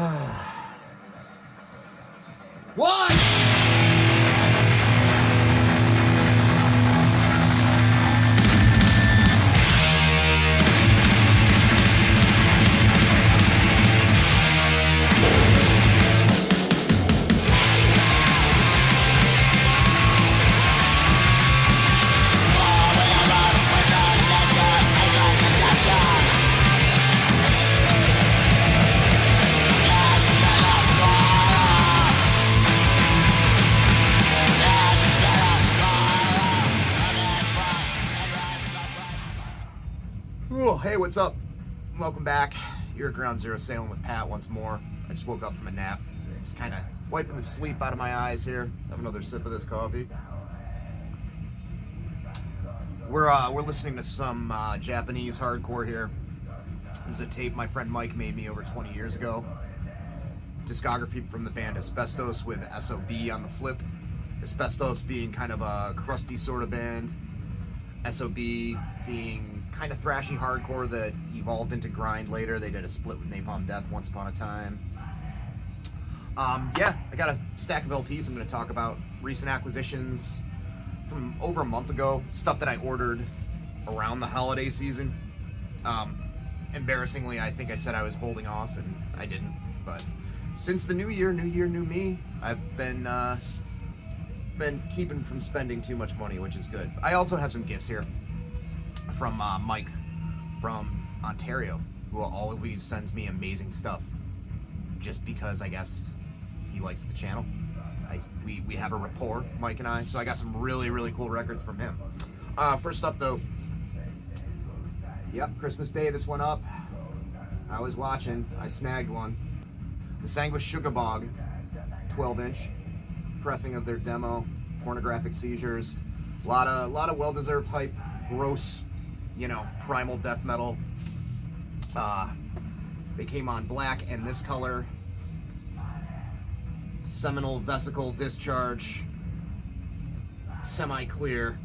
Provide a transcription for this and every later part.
What? Hey, what's up? Welcome back. You're at Ground Zero sailing with Pat once more. I just woke up from a nap. Just kind of wiping the sleep out of my eyes here. Have another sip of this coffee. We're listening to some Japanese hardcore here. This is a tape my friend Mike made me over 20 years ago. Discography from the band Asbestos with SOB on the flip. Asbestos being kind of a crusty sort of band. SOB being kind of thrashy hardcore that evolved into grind later. They did a split with Napalm Death once upon a time. Yeah, I got a stack of LPs I'm going to talk about. Recent acquisitions from over a month ago. Stuff that I ordered around the holiday season. Embarrassingly, I think I said I was holding off, and I didn't. But since the new year, new me, I've been keeping from spending too much money, which is good. I also have some gifts here from Mike from Ontario, who always sends me amazing stuff just because I guess he likes the channel. We have a rapport, Mike and I, so I got some really cool records from him. First up though, yep, Christmas Day this went up. I was watching, I snagged one. The Sanguisugabogg 12-inch pressing of their demo, Pornographic Seizures. A lot of well-deserved hype, gross, primal death metal. They came on black and this color. Seminal vesicle discharge. Semi-clear.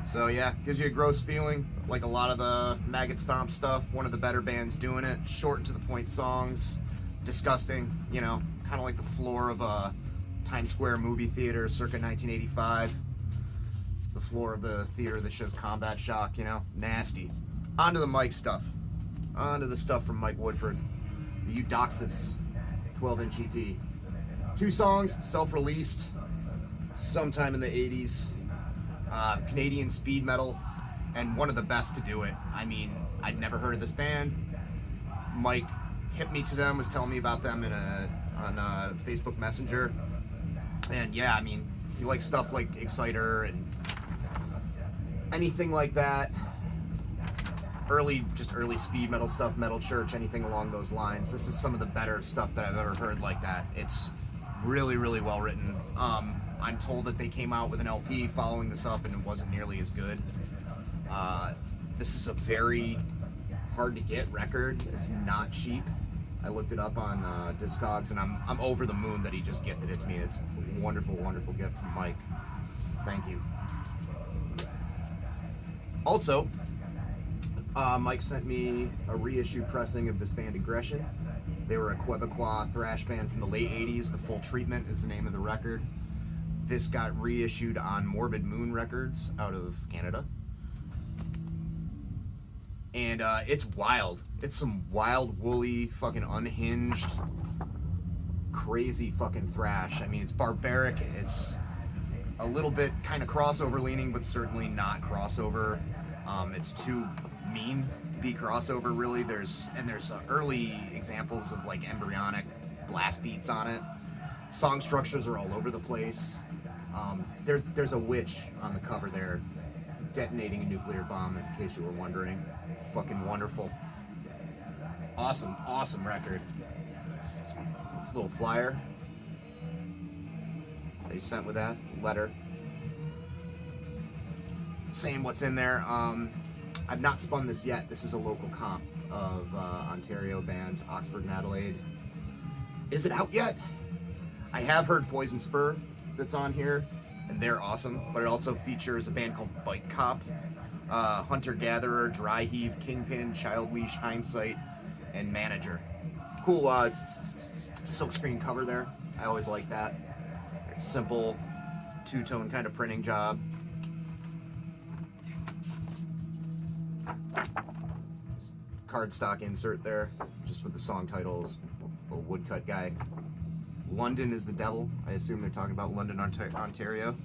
So yeah, gives you a gross feeling, like a lot of the Maggot Stomp stuff. One of the better bands doing it. Short and to the point songs. Disgusting, kind of like the floor of a Times Square movie theater circa 1985. The floor of the theater that shows Combat Shock, nasty. On to the Mike stuff. On to the stuff from Mike Woodford. The Eudoxis 12-inch EP. 2 songs, self-released, sometime in the 80s. Canadian speed metal, and one of the best to do it. I mean, I'd never heard of this band. Mike hit me to them, was telling me about them on Facebook Messenger. And yeah, I mean, you like stuff like Exciter and anything like that. Early speed metal stuff, Metal Church, anything along those lines. This is some of the better stuff that I've ever heard like that. It's really well written. I'm told that they came out with an LP following this up and it wasn't nearly as good. This is a very hard to get record. It's not cheap. I looked it up on Discogs, and I'm over the moon that he just gifted it to me. It's a wonderful gift from Mike. Thank you. Also, Mike sent me a reissue pressing of this band Aggression. They were a Quebecois thrash band from the late 80s. The Full Treatment is the name of the record. This got reissued on Morbid Moon Records out of Canada. And it's wild. It's some wild, woolly, fucking unhinged, crazy fucking thrash. I mean, it's barbaric. It's a little bit kind of crossover leaning, but certainly not crossover. It's too mean to be crossover, really. There's early examples of like embryonic blast beats on it. Song structures are all over the place. There's a witch on the cover there detonating a nuclear bomb, in case you were wondering. Fucking wonderful. Awesome record. Little flyer they sent with that letter saying what's in there. I've not spun this yet. This is a local comp of Ontario bands, Oxford and Adelaide. Is it out yet? I have heard Poison Spur that's on here, and they're awesome, but it also features a band called Bike Cop, Hunter Gatherer, Dry Heave, Kingpin, Child Leash, Hindsight, and Manager. Cool silkscreen cover there. I always like that. Very simple, two-tone kind of printing job. Cardstock insert there, just with the song titles. A woodcut guy. London is the devil. I assume they're talking about London, Ontario.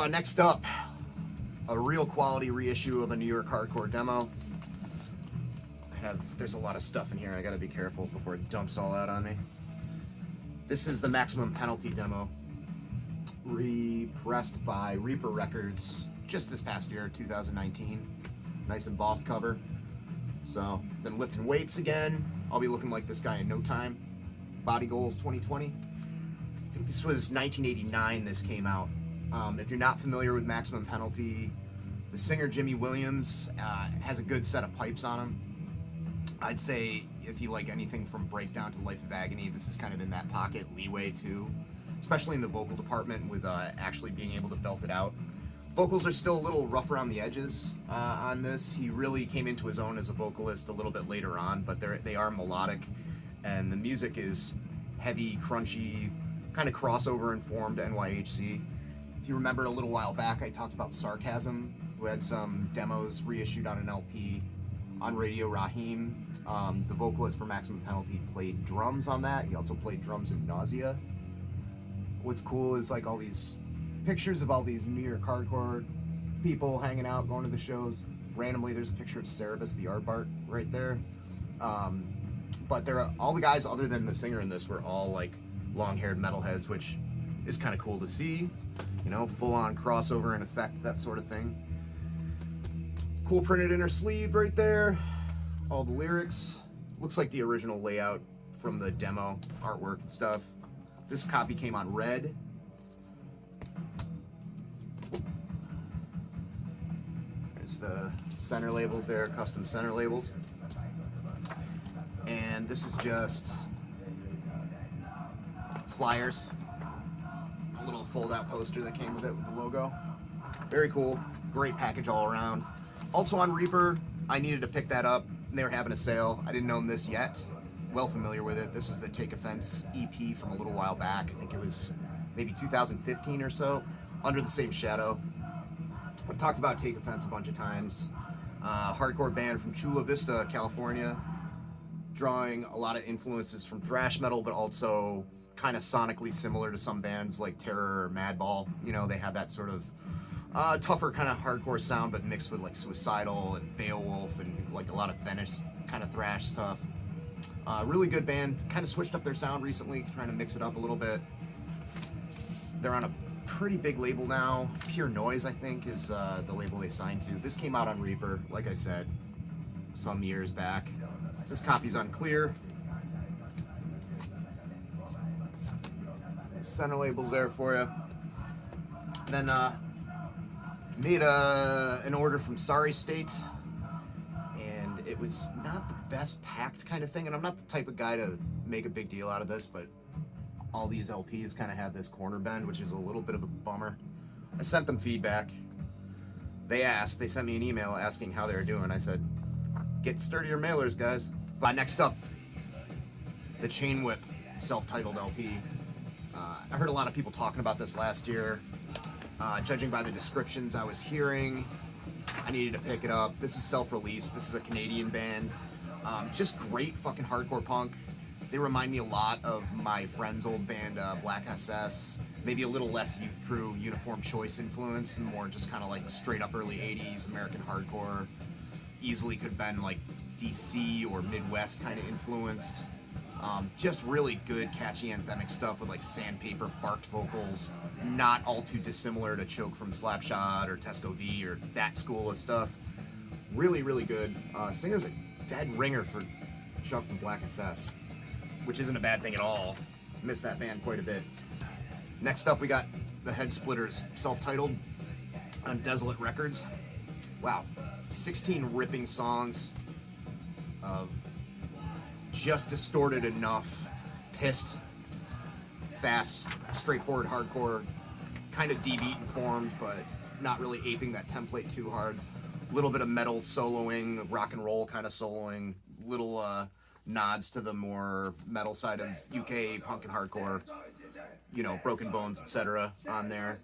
Next up, a real quality reissue of a New York hardcore demo. There's a lot of stuff in here. I gotta be careful before it dumps all out on me. This is the Maximum Penalty demo, repressed by Reaper Records just this past year, 2019. Nice embossed cover. So, then lifting weights again. I'll be looking like this guy in no time. Body Goals 2020. I think this was 1989 this came out. If you're not familiar with Maximum Penalty, the singer Jimmy Williams has a good set of pipes on him. I'd say if you like anything from Breakdown to Life of Agony, this is kind of in that pocket. Leeway too, especially in the vocal department with actually being able to belt it out. Vocals are still a little rough around the edges on this. He really came into his own as a vocalist a little bit later on, but they are melodic, and the music is heavy, crunchy, kind of crossover informed NYHC. If you remember a little while back, I talked about Sarcasm, who had some demos reissued on an LP on Radio Raheem. The vocalist for Maximum Penalty played drums on that. He also played drums in Nausea. What's cool is like all these pictures of all these New York hardcore people hanging out, going to the shows. Randomly, there's a picture of Cerebus, the Aardbart, right there. But all the guys other than the singer in this were all like long-haired metalheads, which is kind of cool to see. You know, full-on crossover and effect, that sort of thing. Cool printed inner sleeve right there. All the lyrics. Looks like the original layout from the demo artwork and stuff. This copy came on red. There's the center labels there, custom center labels. And this is just flyers. A little fold-out poster that came with it with the logo. Very cool. Great package all around. Also on Reaper, I needed to pick that up. They were having a sale. I didn't own this yet. Well familiar with it. This is the Take Offense EP from a little while back. I think it was maybe 2015 or so. Under the Same Shadow. I've talked about Take Offense a bunch of times. Hardcore band from Chula Vista, California. Drawing a lot of influences from thrash metal, but also kind of sonically similar to some bands like Terror or Madball. You know, they have that sort of tougher kind of hardcore sound, but mixed with like Suicidal and Beowulf and like a lot of Venice kind of thrash stuff. Really good band. Kind of switched up their sound recently, trying to mix it up a little bit. They're on a pretty big label now. Pure Noise, I think, is the label they signed to. This came out on Reaper, like I said, some years back. This copy's on clear. Center labels there for you. Then made an order from Sorry State, and it was not the best packed kind of thing, and I'm not the type of guy to make a big deal out of this, but all these LPs kind of have this corner bend, which is a little bit of a bummer. I sent them feedback. They sent me an email asking how they were doing. I said, get sturdier mailers, guys. Next up, the Chain Whip self-titled LP. I heard a lot of people talking about this last year. Judging by the descriptions I was hearing, I needed to pick it up. This is self-released. This is a Canadian band. Just great fucking hardcore punk. They remind me a lot of my friend's old band, Black SS. Maybe a little less Youth Crew, Uniform Choice influence, and more just kind of like straight up early 80s American hardcore. Easily could have been like DC or Midwest kind of influenced. Just really good, catchy, anthemic stuff with like sandpaper barked vocals. Not all too dissimilar to Choke from Slapshot or Tesco V or that school of stuff. Really, really good. Singer's a dead ringer for Chuck from Black SS, which isn't a bad thing at all. Missed that band quite a bit. Next up, we got the Headsplitters, self-titled on Desolate Records. Wow, 16 ripping songs of just distorted enough, pissed, fast, straightforward hardcore, kind of D-beat informed, but not really aping that template too hard. A little bit of metal soloing, rock and roll kind of soloing, little nods to the more metal side of UK punk and hardcore, you know, Broken Bones, etc. on there.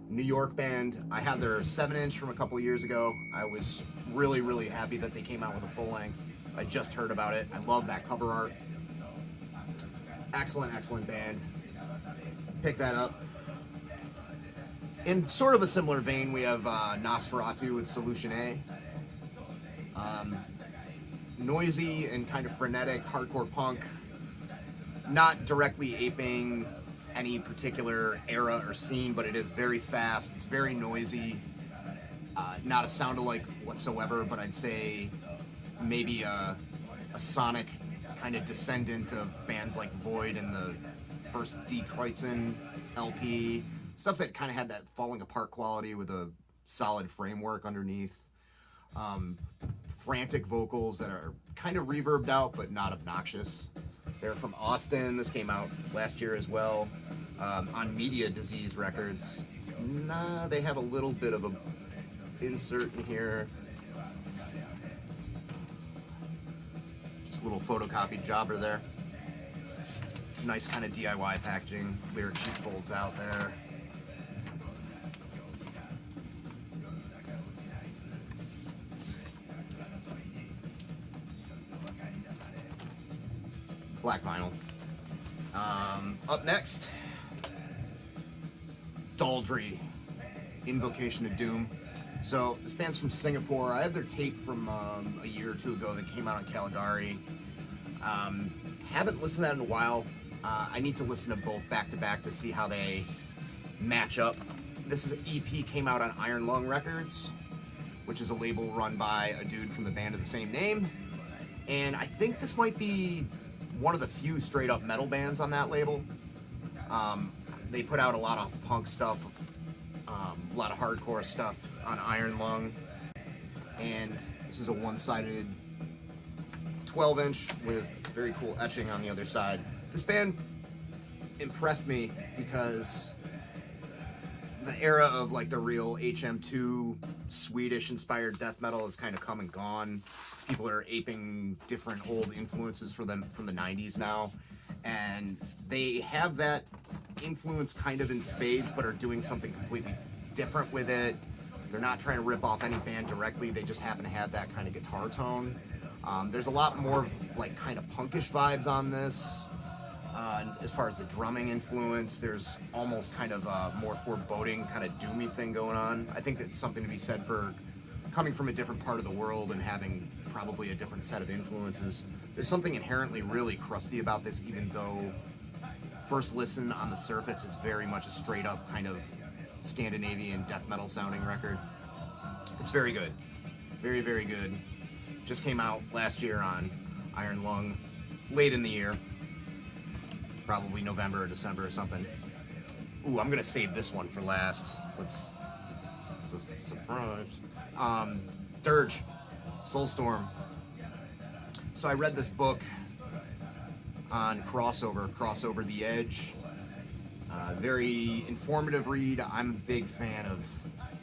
New York band, I had their 7-inch from a couple years ago. I was really, really happy that they came out with a full length. I just heard about it. I love that cover art. Excellent, excellent band. Pick that up. In sort of a similar vein, we have Nosferatu with Solution A. Noisy and kind of frenetic hardcore punk. Not directly aping any particular era or scene, but it is very fast. It's very noisy. Not a sound-alike whatsoever, but I'd say maybe a sonic kind of descendant of bands like Void and the first D. Kreutzen LP. Stuff that kind of had that falling apart quality with a solid framework underneath. Frantic vocals that are kind of reverbed out, but not obnoxious. They're from Austin. This came out last year as well, on Media Disease Records. Nah, they have a little bit of a insert in here. Just a little photocopied jobber there. Nice kind of DIY packaging. Lyric sheet folds out there. Black vinyl. Up next, Doldrey, Invocation of Doom. So this band's from Singapore. I have their tape from a year or two ago that came out on Caligari. Haven't listened to that in a while. I need to listen to both back to back to see how they match up. This is an EP, came out on Iron Lung Records, which is a label run by a dude from the band of the same name. And I think this might be one of the few straight up metal bands on that label. They put out a lot of punk stuff, a lot of hardcore stuff on Iron Lung. And this is a one-sided 12-inch with very cool etching on the other side. This band impressed me because the era of like the real HM2 Swedish-inspired death metal has kind of come and gone. People are aping different old influences from the 90s now, and they have that influence kind of in spades, but are doing something completely different with it. They're not trying to rip off any band directly. They just happen to have that kind of guitar tone. There's a lot more like kind of punkish vibes on this. As far as the drumming influence, there's almost kind of a more foreboding kind of doomy thing going on. I think that's something to be said for coming from a different part of the world and having probably a different set of influences. There's something inherently really crusty about this, even though first listen on the surface is very much a straight up kind of Scandinavian death metal sounding record. It's very good. Very, very good. Just came out last year on Iron Lung, late in the year. Probably November or December or something. Ooh, I'm gonna save this one for last. It's a surprise. Dirge Soulstorm. So I read this book on Crossover the Edge. Very informative read. I'm a big fan of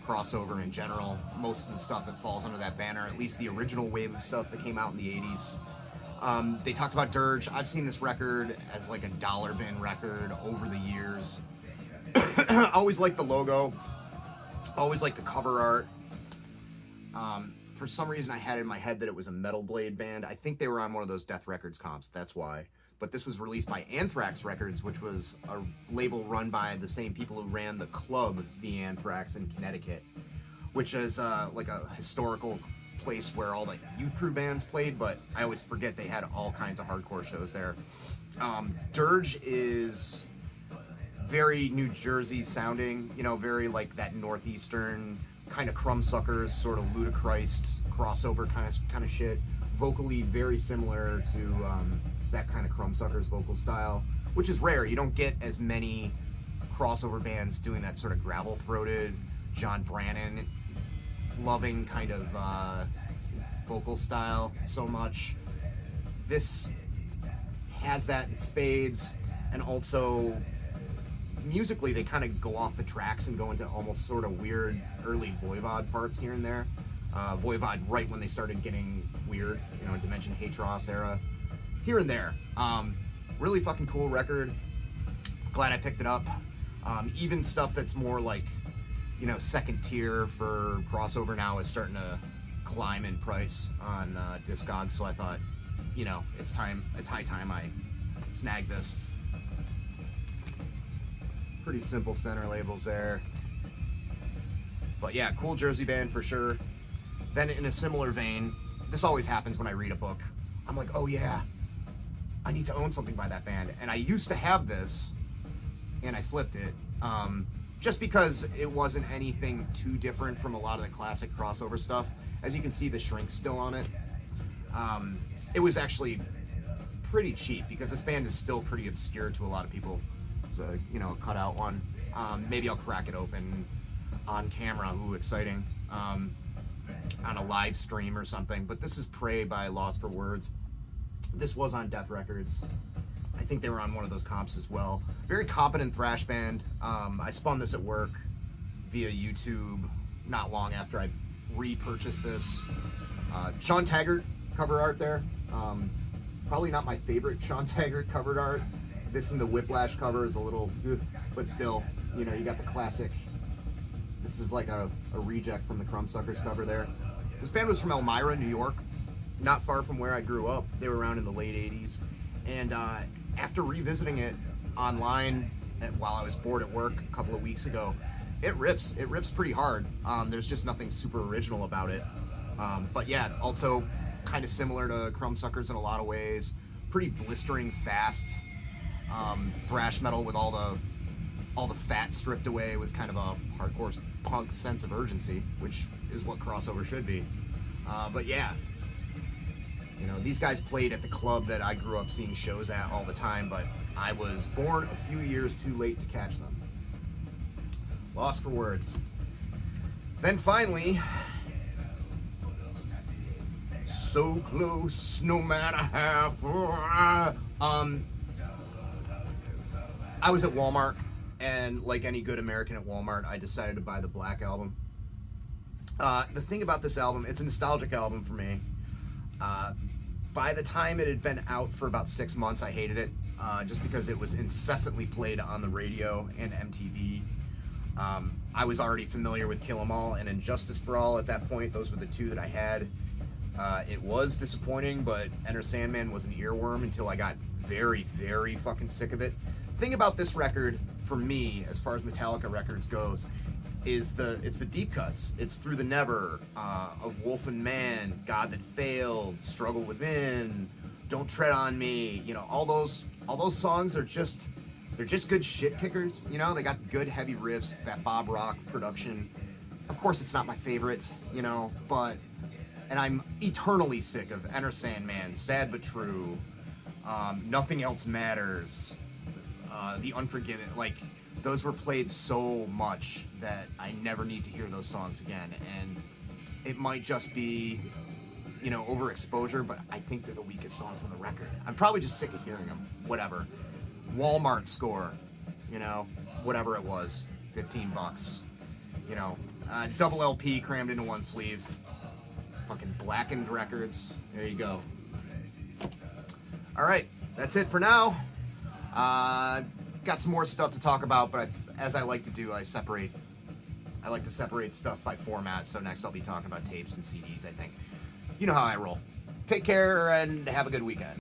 Crossover in general. Most of the stuff that falls under that banner, at least the original wave of stuff that came out in the 80s. They talked about Dirge. I've seen this record as like a dollar bin record over the years. Always liked the logo. Always liked the cover art. For some reason I had it in my head that it was a Metal Blade band. I think they were on one of those Death Records comps, that's why. But this was released by Anthrax Records, which was a label run by the same people who ran the club, The Anthrax, in Connecticut, which is like a historical place where all the youth crew bands played, but I always forget they had all kinds of hardcore shows there. Dirge is very New Jersey sounding, you know, very like that northeastern kind of Crumbsuckers, sort of Ludachrist crossover kind of shit. Vocally very similar to that kind of Crumbsuckers vocal style, which is rare. You don't get as many crossover bands doing that sort of gravel-throated, John Brannon loving kind of vocal style so much. This has that in spades, and also musically they kind of go off the tracks and go into almost sort of weird early Voivod parts here and there. Voivod right when they started getting weird, you know, Dimension Hatros era, here and there. Really fucking cool record. Glad I picked it up. Even stuff that's more like, you know, second tier for crossover now is starting to climb in price on Discogs, so I thought, you know, it's high time I snag this. Pretty simple center labels there. But yeah, cool Jersey band for sure. Then in a similar vein, this always happens when I read a book. I'm like, oh yeah, I need to own something by that band. And I used to have this, and I flipped it. Just because it wasn't anything too different from a lot of the classic crossover stuff. As you can see, the shrink's still on it. It was actually pretty cheap because this band is still pretty obscure to a lot of people. It's a, you know, a cutout one. Maybe I'll crack it open on camera. Ooh, exciting. On a live stream or something. But this is Prey by Lost for Words. This was on Death Records. I think they were on one of those comps as well. Very competent thrash band. I spun this at work via YouTube not long after I repurchased this. Sean Taggart cover art there. Probably not my favorite Sean Taggart covered art. This and the Whiplash cover is a little, but still, you know, you got the classic. This is like a reject from the Crumbsuckers cover there. This band was from Elmira, New York, not far from where I grew up. They were around in the late 80s. And after revisiting it online while I was bored at work a couple of weeks ago, it rips. It rips pretty hard. There's just nothing super original about it. But yeah, also kind of similar to Crumbsuckers in a lot of ways. Pretty blistering, fast thrash metal with all the fat stripped away with kind of a hardcore punk sense of urgency, which is what crossover should be. But yeah, you know, these guys played at the club that I grew up seeing shows at all the time, but I was born a few years too late to catch them. Lost for Words. Then finally, So Close, No Matter How Far. I was at Walmart, and like any good American at Walmart, I decided to buy the Black Album. The thing about this album, it's a nostalgic album for me. By the time it had been out for about 6 months, I hated it, just because it was incessantly played on the radio and MTV. I was already familiar with Kill 'Em All and Injustice for All at that point. Those were the two that I had. It was disappointing, but Enter Sandman was an earworm until I got very, very fucking sick of it. The thing about this record, for me, as far as Metallica records goes, is it's the deep cuts. It's Through the Never, Of Wolf and Man, God That Failed, Struggle Within, Don't Tread on Me. You know, all those songs are just, they're just good shit kickers. You know, they got good heavy riffs, that Bob Rock production. Of course, it's not my favorite, you know, but, and I'm eternally sick of Enter Sandman, Sad But True, Nothing Else Matters, The Unforgiven. Like, those were played so much that I never need to hear those songs again. And it might just be, you know, overexposure, but I think they're the weakest songs on the record. I'm probably just sick of hearing them. Whatever. Walmart score, you know, whatever it was, $15. You know, double LP crammed into one sleeve. Fucking Blackened Records. There you go. All right, that's it for now. Got some more stuff to talk about, but as I like to do, I like to separate stuff by format, so next I'll be talking about tapes and CDs, I think. You know how I roll. Take care and have a good weekend.